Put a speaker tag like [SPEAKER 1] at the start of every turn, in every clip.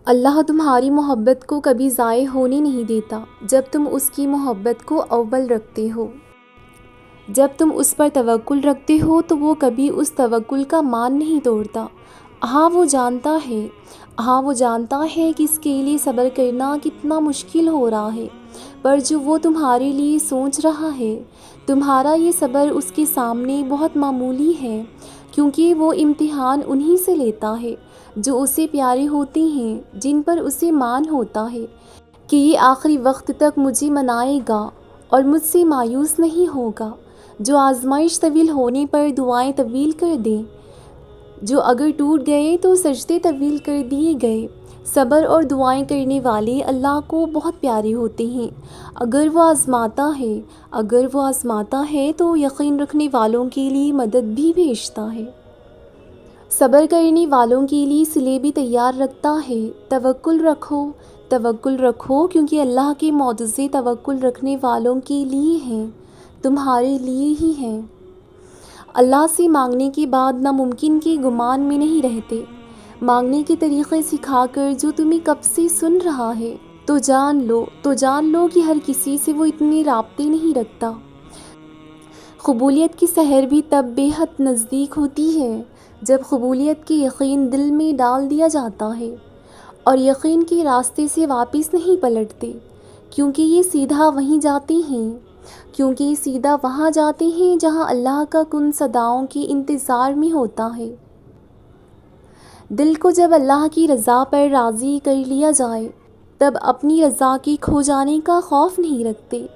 [SPEAKER 1] اللہ تمہاری محبت کو کبھی ضائع ہونے نہیں دیتا جب تم اس کی محبت کو اول رکھتے ہو۔ جب تم اس پر توکل رکھتے ہو تو وہ کبھی اس توکل کا مان نہیں توڑتا۔ ہاں وہ جانتا ہے کہ اس کے لیے صبر کرنا کتنا مشکل ہو رہا ہے، پر جو وہ تمہارے لیے سوچ رہا ہے، تمہارا یہ صبر اس کے سامنے بہت معمولی ہے، کیونکہ وہ امتحان انہی سے لیتا ہے جو اسے پیارے ہوتے ہیں، جن پر اسے مان ہوتا ہے کہ یہ آخری وقت تک مجھے منائے گا اور مجھ سے مایوس نہیں ہوگا، جو آزمائش طویل ہونے پر دعائیں طویل کر دیں، جو اگر ٹوٹ گئے تو سجدے طویل کر دیے گئے۔ صبر اور دعائیں کرنے والے اللہ کو بہت پیارے ہوتے ہیں۔ اگر وہ آزماتا ہے تو یقین رکھنے والوں کے لیے مدد بھی بھیجتا ہے۔ صبر کرنے والوں کے لیے صلے بھی تیار رکھتا ہے۔ توکل رکھو کیونکہ اللہ کے معجزے توکل رکھنے والوں کے لیے ہیں، تمہارے لیے ہی ہیں۔ اللہ سے مانگنے کے بعد ناممکن کے گمان میں نہیں رہتے۔ مانگنے کے طریقے سکھا کر جو تمہیں کب سے سن رہا ہے تو جان لو کہ ہر کسی سے وہ اتنے رابطے نہیں رکھتا۔ قبولیت کی سحر بھی تب بے حد نزدیک ہوتی ہے جب قبولیت کے یقین دل میں ڈال دیا جاتا ہے اور یقین کے راستے سے واپس نہیں پلٹتے، کیونکہ یہ سیدھا وہاں جاتے ہیں جہاں اللہ کا کن صداؤں کے انتظار میں ہوتا ہے۔ دل کو جب اللہ کی رضا پر راضی کر لیا جائے تب اپنی رضا کے کھو جانے کا خوف نہیں رکھتے۔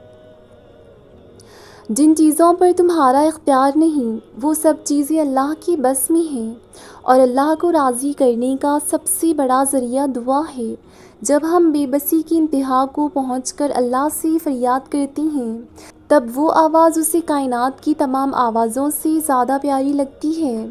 [SPEAKER 1] جن چیزوں پر تمہارا اختیار نہیں وہ سب چیزیں اللہ کے بس میں ہیں، اور اللہ کو راضی کرنے کا سب سے بڑا ذریعہ دعا ہے۔ جب ہم بے بسی کی انتہا کو پہنچ کر اللہ سے فریاد کرتے ہیں تب وہ آواز اسے کائنات کی تمام آوازوں سے زیادہ پیاری لگتی ہے۔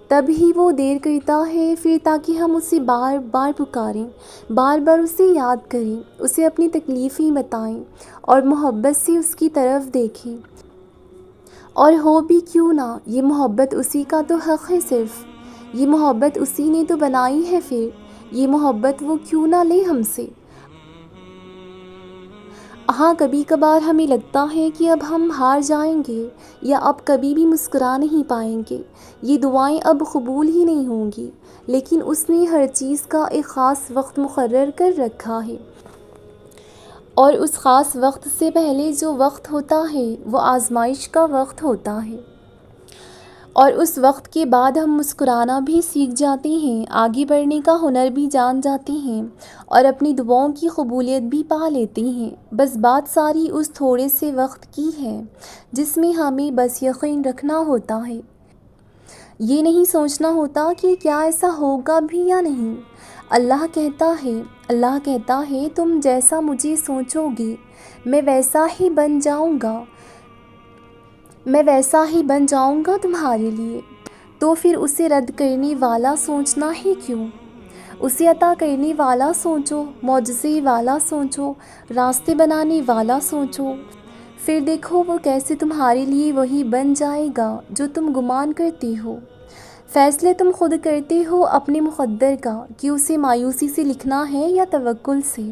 [SPEAKER 1] تب ہی وہ دیر کرتا ہے پھر تاکہ ہم اسے بار بار پکاریں، بار بار اسے یاد کریں، اسے اپنی تکلیفیں بتائیں اور محبت سے اس کی طرف دیکھیں۔ اور ہو بھی کیوں نہ، یہ محبت اسی کا تو حق ہے، صرف یہ محبت اسی نے تو بنائی ہے، پھر یہ محبت وہ کیوں نہ لے ہم سے۔ ہاں کبھی کبھار ہمیں لگتا ہے کہ اب ہم ہار جائیں گے یا اب کبھی بھی مسکرا نہیں پائیں گے، یہ دعائیں اب قبول ہی نہیں ہوں گی، لیکن اس نے ہر چیز کا ایک خاص وقت مقرر کر رکھا ہے، اور اس خاص وقت سے پہلے جو وقت ہوتا ہے وہ آزمائش کا وقت ہوتا ہے، اور اس وقت کے بعد ہم مسکرانا بھی سیکھ جاتے ہیں، آگے بڑھنے کا ہنر بھی جان جاتے ہیں اور اپنی دعاؤں کی قبولیت بھی پا لیتے ہیں۔ بس بات ساری اس تھوڑے سے وقت کی ہے جس میں ہمیں بس یقین رکھنا ہوتا ہے، یہ نہیں سوچنا ہوتا کہ کیا ایسا ہوگا بھی یا نہیں۔ اللہ کہتا ہے تم جیسا مجھے سوچو گے میں ویسا ہی بن جاؤں گا تمہارے لیے، تو پھر اسے رد کرنے والا سوچنا ہی کیوں؟ اسے عطا کرنے والا سوچو، معجزے والا سوچو، راستے بنانے والا سوچو، پھر دیکھو وہ کیسے تمہارے لیے وہی بن جائے گا جو تم گمان کرتے ہو۔ فیصلے تم خود کرتے ہو اپنے مقدر کا کہ اسے مایوسی سے لکھنا ہے یا توکل سے،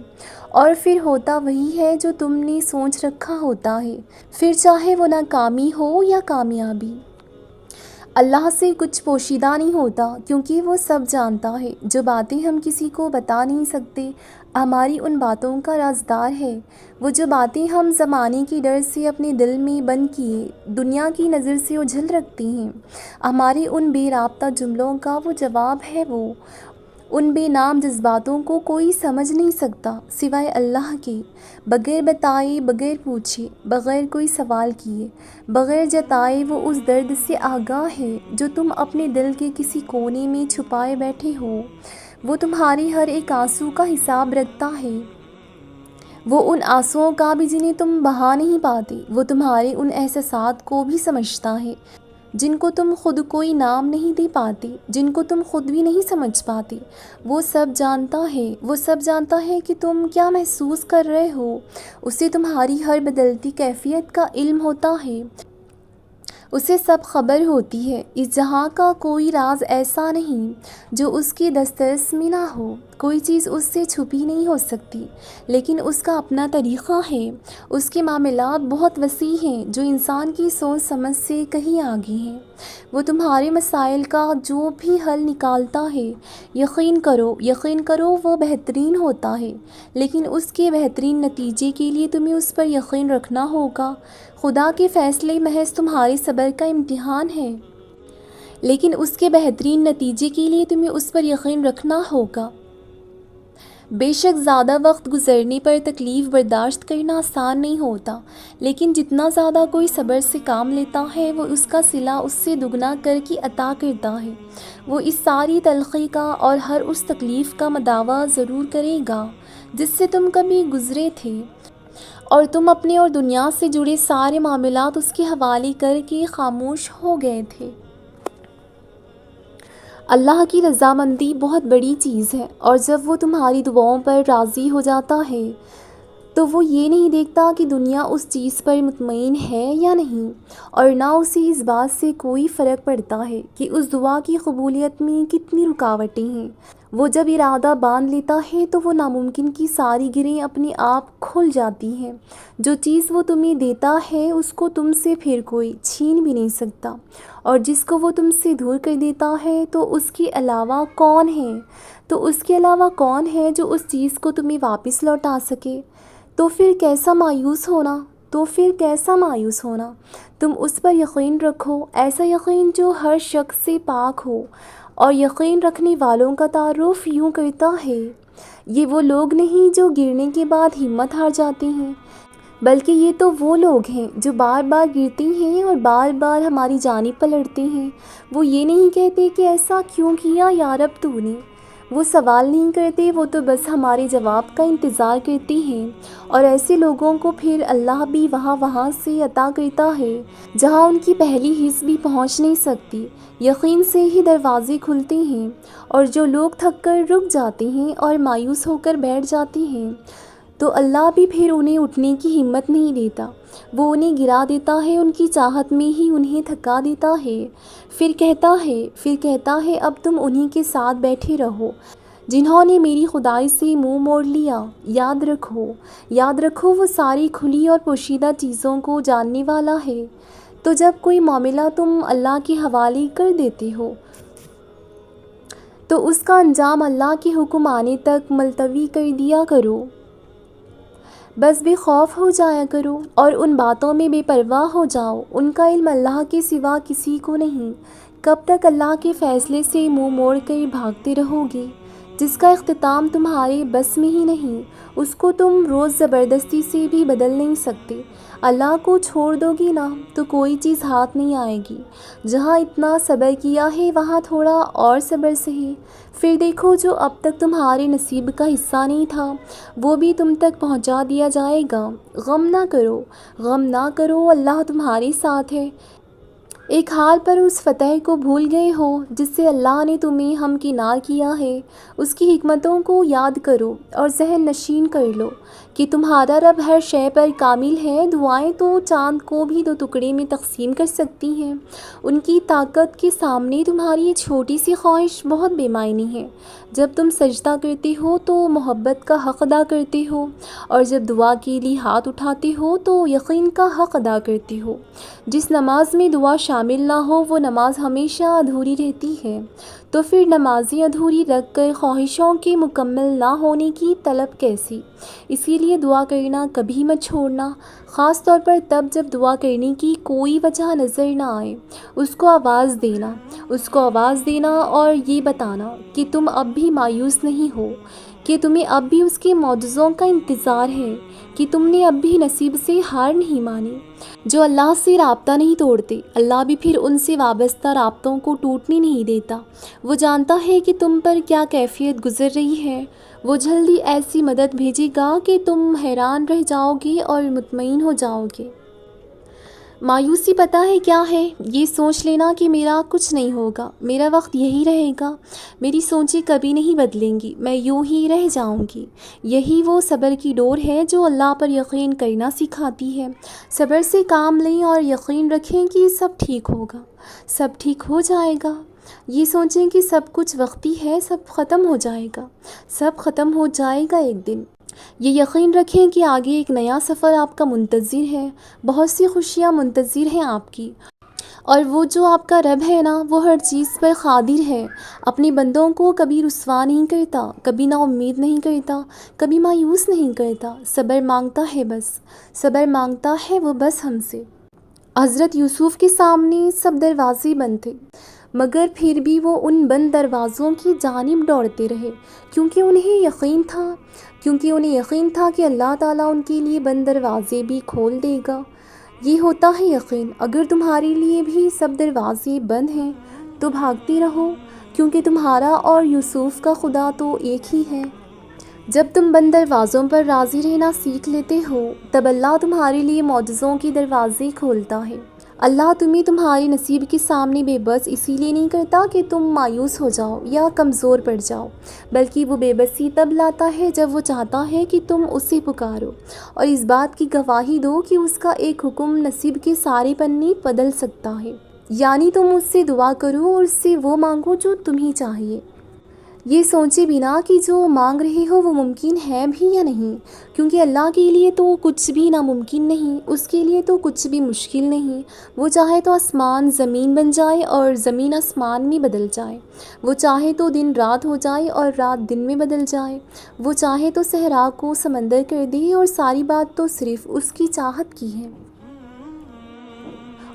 [SPEAKER 1] اور پھر ہوتا وہی ہے جو تم نے سوچ رکھا ہوتا ہے، پھر چاہے وہ ناکامی ہو یا کامیابی۔ اللہ سے کچھ پوشیدہ نہیں ہوتا کیونکہ وہ سب جانتا ہے۔ جو باتیں ہم کسی کو بتا نہیں سکتے ہماری ان باتوں کا رازدار ہے، وہ جو باتیں ہم زمانے کے ڈر سے اپنے دل میں بند کیے دنیا کی نظر سے اوجھل رکھتے ہیں، ہمارے ان بے رابطہ جملوں کا وہ جواب ہے۔ وہ ان بے نام جذباتوں کو کوئی سمجھ نہیں سکتا سوائے اللہ کے، بغیر بتائے، بغیر پوچھے، بغیر کوئی سوال کیے، بغیر جتائے وہ اس درد سے آگاہ ہے جو تم اپنے دل کے کسی کونے میں چھپائے بیٹھے ہو۔ وہ تمہارے ہر ایک آنسو کا حساب رکھتا ہے، وہ ان آنسوؤں کا بھی جنہیں تم بہا نہیں پاتے، وہ تمہارے ان احساسات کو بھی سمجھتا ہے جن کو تم خود کوئی نام نہیں دے پاتے، جن کو تم خود بھی نہیں سمجھ پاتے۔ وہ سب جانتا ہے کہ تم کیا محسوس کر رہے ہو، اسے تمہاری ہر بدلتی کیفیت کا علم ہوتا ہے، اسے سب خبر ہوتی ہے۔ اس جہاں کا کوئی راز ایسا نہیں جو اس کے دسترس میں نہ ہو۔ کوئی چیز اس سے چھپی نہیں ہو سکتی، لیکن اس کا اپنا طریقہ ہے۔ اس کے معاملات بہت وسیع ہیں جو انسان کی سوچ سمجھ سے کہیں آگے ہیں۔ وہ تمہارے مسائل کا جو بھی حل نکالتا ہے، یقین کرو وہ بہترین ہوتا ہے، لیکن اس کے بہترین نتیجے کے لیے تمہیں اس پر یقین رکھنا ہوگا۔ خدا کے فیصلے محض تمہارے صبر کا امتحان ہے، لیکن اس کے بہترین نتیجے کے لیے تمہیں اس پر یقین رکھنا ہوگا۔ بے شک زیادہ وقت گزرنے پر تکلیف برداشت کرنا آسان نہیں ہوتا، لیکن جتنا زیادہ کوئی صبر سے کام لیتا ہے وہ اس کا صلہ اس سے دگنا کر کے عطا کرتا ہے۔ وہ اس ساری تلخی کا اور ہر اس تکلیف کا مداوع ضرور کرے گا جس سے تم کبھی گزرے تھے، اور تم اپنے اور دنیا سے جڑے سارے معاملات اس کے حوالے کر کے خاموش ہو گئے تھے۔ اللہ کی رضامندی بہت بڑی چیز ہے، اور جب وہ تمہاری دعاؤں پر راضی ہو جاتا ہے تو وہ یہ نہیں دیکھتا کہ دنیا اس چیز پر مطمئن ہے یا نہیں، اور نہ اسے اس بات سے کوئی فرق پڑتا ہے کہ اس دعا کی قبولیت میں کتنی رکاوٹیں ہیں۔ وہ جب ارادہ باندھ لیتا ہے تو وہ ناممکن کی ساری گرہیں اپنے آپ کھل جاتی ہیں۔ جو چیز وہ تمہیں دیتا ہے اس کو تم سے پھر کوئی چھین بھی نہیں سکتا، اور جس کو وہ تم سے دور کر دیتا ہے تو اس کے علاوہ کون ہے جو اس چیز کو تمہیں واپس لوٹا سکے؟ تو پھر کیسا مایوس ہونا؟ تم اس پر یقین رکھو، ایسا یقین جو ہر شک سے پاک ہو، اور یقین رکھنے والوں کا تعارف یوں کرتا ہے: یہ وہ لوگ نہیں جو گرنے کے بعد ہمت ہار جاتے ہیں، بلکہ یہ تو وہ لوگ ہیں جو بار بار گرتے ہیں اور بار بار ہماری جانب پلٹتے ہیں۔ وہ یہ نہیں کہتے کہ ایسا کیوں کیا یا رب تو نے، وہ سوال نہیں کرتے، وہ تو بس ہمارے جواب کا انتظار کرتے ہیں، اور ایسے لوگوں کو پھر اللہ بھی وہاں سے عطا کرتا ہے جہاں ان کی پہلی حس بھی پہنچ نہیں سکتی۔ یقین سے ہی دروازے کھلتے ہیں، اور جو لوگ تھک کر رک جاتے ہیں اور مایوس ہو کر بیٹھ جاتے ہیں تو اللہ بھی پھر انہیں اٹھنے کی ہمت نہیں دیتا، وہ انہیں گرا دیتا ہے، ان کی چاہت میں ہی انہیں تھکا دیتا ہے۔ پھر کہتا ہے اب تم انہی کے ساتھ بیٹھے رہو جنہوں نے میری خدائی سے منہ موڑ لیا۔ یاد رکھو وہ ساری کھلی اور پوشیدہ چیزوں کو جاننے والا ہے۔ تو جب کوئی معاملہ تم اللہ کے حوالے کر دیتے ہو تو اس کا انجام اللہ کے حکم آنے تک ملتوی کر دیا کرو، بس بے خوف ہو جایا کرو اور ان باتوں میں بے پرواہ ہو جاؤ، ان کا علم اللہ کے سوا کسی کو نہیں۔ کب تک اللہ کے فیصلے سے منہ موڑ کر بھاگتے رہو گے؟ جس کا اختتام تمہارے بس میں ہی نہیں، اس کو تم روز زبردستی سے بھی بدل نہیں سکتے۔ اللہ کو چھوڑ دو گے نا تو کوئی چیز ہاتھ نہیں آئے گی۔ جہاں اتنا صبر کیا ہے وہاں تھوڑا اور صبر سہی، پھر دیکھو جو اب تک تمہارے نصیب کا حصہ نہیں تھا وہ بھی تم تک پہنچا دیا جائے گا۔ غم نہ کرو، اللہ تمہارے ساتھ ہے۔ ایک حال پر اس فتح کو بھول گئے ہو جس سے اللہ نے تمہیں ہمکنار کیا ہے، اس کی حکمتوں کو یاد کرو اور ذہن نشین کر لو کہ تمہارا رب ہر شے پر کامل ہے۔ دعائیں تو چاند کو بھی 2 ٹکڑے میں تقسیم کر سکتی ہیں، ان کی طاقت کے سامنے تمہاری یہ چھوٹی سی خواہش بہت بے معنی ہے۔ جب تم سجدہ کرتے ہو تو محبت کا حق ادا کرتے ہو، اور جب دعا کے لیے ہاتھ اٹھاتے ہو تو یقین کا حق ادا کرتے ہو۔ جس نماز میں دعا شامل نہ ہو وہ نماز ہمیشہ ادھوری رہتی ہے، تو پھر نمازیں ادھوری رکھ کر خواہشوں کے مکمل نہ ہونے کی طلب کیسی؟ اسی لیے دعا کرنا کبھی مت چھوڑنا، خاص طور پر تب جب دعا کرنے کی کوئی وجہ نظر نہ آئے۔ اس کو آواز دینا اور یہ بتانا کہ تم اب بھی مایوس نہیں ہو، کہ تمہیں اب بھی اس کے معجزوں کا انتظار ہے، کہ تم نے اب بھی نصیب سے ہار نہیں مانی۔ جو اللہ سے رابطہ نہیں توڑتے، اللہ بھی پھر ان سے وابستہ رابطوں کو ٹوٹنے نہیں دیتا۔ وہ جانتا ہے کہ تم پر کیا کیفیت گزر رہی ہے، وہ جلدی ایسی مدد بھیجے گا کہ تم حیران رہ جاؤ گے اور مطمئن ہو جاؤ گے۔ مایوسی پتہ ہے کیا ہے؟ یہ سوچ لینا کہ میرا کچھ نہیں ہوگا، میرا وقت یہی رہے گا، میری سوچیں کبھی نہیں بدلیں گی، میں یوں ہی رہ جاؤں گی۔ یہی وہ صبر کی ڈور ہے جو اللہ پر یقین کرنا سکھاتی ہے۔ صبر سے کام لیں اور یقین رکھیں کہ سب ٹھیک ہوگا، سب ٹھیک ہو جائے گا۔ یہ سوچیں کہ سب کچھ وقتی ہے، سب ختم ہو جائے گا، سب ختم ہو جائے گا ایک دن۔ یہ یقین رکھیں کہ آگے ایک نیا سفر آپ کا منتظر ہے، بہت سی خوشیاں منتظر ہیں آپ کی، اور وہ جو آپ کا رب ہے نا، وہ ہر چیز پر قادر ہے، اپنے بندوں کو کبھی رسوا نہیں کرتا، کبھی نا امید نہیں کرتا، کبھی مایوس نہیں کرتا، صبر مانگتا ہے، بس صبر مانگتا ہے وہ بس ہم سے۔ حضرت یوسف کے سامنے سب دروازے بند تھے، مگر پھر بھی وہ ان بند دروازوں کی جانب دوڑتے رہے، کیونکہ انہیں یقین تھا کہ اللہ تعالیٰ ان کے لیے بند دروازے بھی کھول دے گا۔ یہ ہوتا ہے یقین۔ اگر تمہارے لیے بھی سب دروازے بند ہیں تو بھاگتے رہو، کیونکہ تمہارا اور یوسف کا خدا تو ایک ہی ہے۔ جب تم بند دروازوں پر راضی رہنا سیکھ لیتے ہو، تب اللہ تمہارے لیے معجزوں کے دروازے کھولتا ہے۔ اللہ تمہیں تمہارے نصیب کے سامنے بے بس اسی لیے نہیں کرتا کہ تم مایوس ہو جاؤ یا کمزور پڑ جاؤ، بلکہ وہ بے بسی تب لاتا ہے جب وہ چاہتا ہے کہ تم اسے پکارو اور اس بات کی گواہی دو کہ اس کا ایک حکم نصیب کے سارے پنے بدل سکتا ہے۔ یعنی تم اس سے دعا کرو اور اس سے وہ مانگو جو تمہیں چاہیے، یہ سوچے بنا کہ جو مانگ رہے ہو وہ ممکن ہے بھی یا نہیں، کیونکہ اللہ کے لیے تو کچھ بھی ناممکن نہیں، اس کے لیے تو کچھ بھی مشکل نہیں۔ وہ چاہے تو آسمان زمین بن جائے اور زمین آسمان میں بدل جائے، وہ چاہے تو دن رات ہو جائے اور رات دن میں بدل جائے، وہ چاہے تو صحرا کو سمندر کر دے، اور ساری بات تو صرف اس کی چاہت کی ہے۔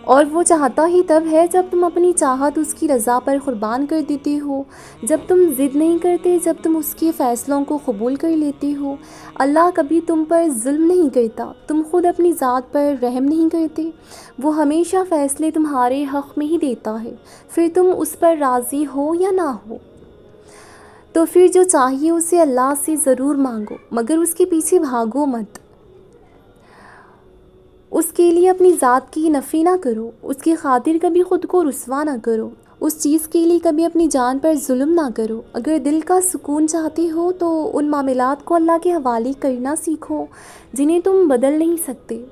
[SPEAKER 1] اور وہ چاہتا ہی تب ہے جب تم اپنی چاہت اس کی رضا پر قربان کر دیتے ہو، جب تم ضد نہیں کرتے، جب تم اس کے فیصلوں کو قبول کر لیتے ہو۔ اللہ کبھی تم پر ظلم نہیں کرتا، تم خود اپنی ذات پر رحم نہیں کرتے، وہ ہمیشہ فیصلے تمہارے حق میں ہی دیتا ہے، پھر تم اس پر راضی ہو یا نہ ہو۔ تو پھر جو چاہیے اسے اللہ سے ضرور مانگو، مگر اس کے پیچھے بھاگو مت، اس کے لیے اپنی ذات کی نفی نہ کرو، اس کی خاطر کبھی خود کو رسوا نہ کرو، اس چیز کے لیے کبھی اپنی جان پر ظلم نہ کرو۔ اگر دل کا سکون چاہتے ہو تو ان معاملات کو اللہ کے حوالے کرنا سیکھو جنہیں تم بدل نہیں سکتے۔